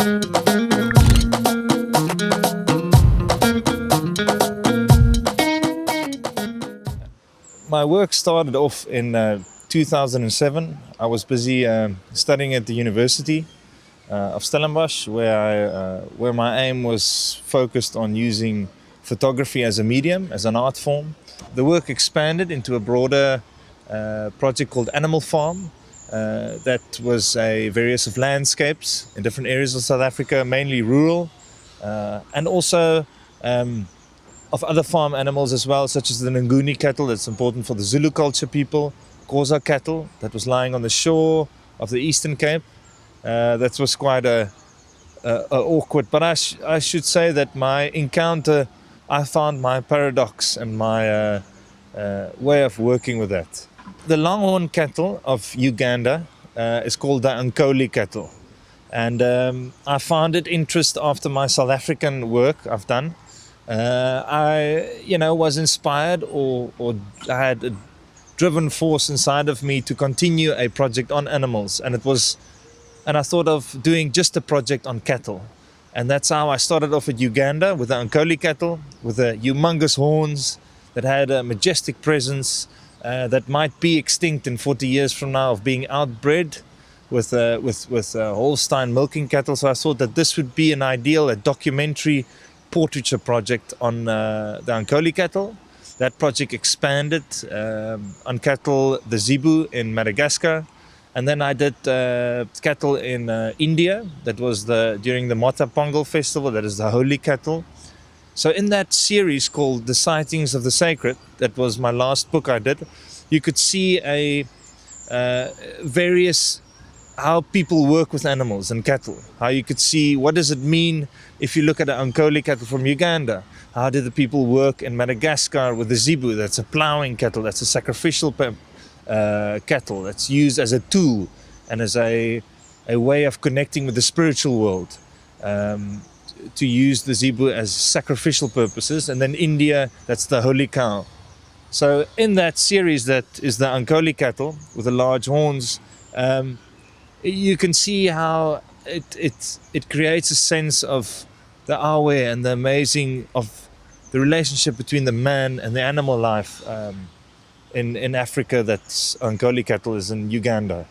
My work started off in 2007. I was busy studying at the University of Stellenbosch, where my aim was focused on using photography as a medium, as an art form. The work expanded into a broader project called Animal Farm. That was a various of landscapes in different areas of South Africa, mainly rural, and also of other farm animals as well, such as the Nguni cattle that's important for the Zulu culture people, Corsaire cattle that was lying on the shore of the Eastern Cape. That was quite awkward, but I should say that my encounter, I found my paradox and my way of working with that. The longhorn cattle of Uganda is called the Ankoli cattle, and I found it interest after my South African work I've done. I was inspired or I had a driven force inside of me to continue a project on animals, and I thought of doing just a project on cattle, and that's how I started off at Uganda with the Ankoli cattle, with the humongous horns that had a majestic presence that might be extinct in 40 years from now, of being outbred with Holstein milking cattle. So I thought that this would be a documentary portraiture project on the Ankoli cattle. That project expanded on cattle, the zebu in Madagascar, and then I did cattle in India. That was during the Mata Pongal festival. That is the holy cattle. So in that series called The Sightings of the Sacred, that was my last book I did, you could see various how people work with animals and cattle. How you could see what does it mean if you look at the Ankoli cattle from Uganda. How did the people work in Madagascar with the zebu? That's a plowing cattle. That's a sacrificial cattle that's used as a tool and as a way of connecting with the spiritual world. To use the zebu as sacrificial purposes. And then India, that's the holy cow. So in that series that is the Ankoli cattle with the large horns, you can see how it creates a sense of the awe and the amazing of the relationship between the man and the animal life in Africa that Ankoli cattle is in Uganda.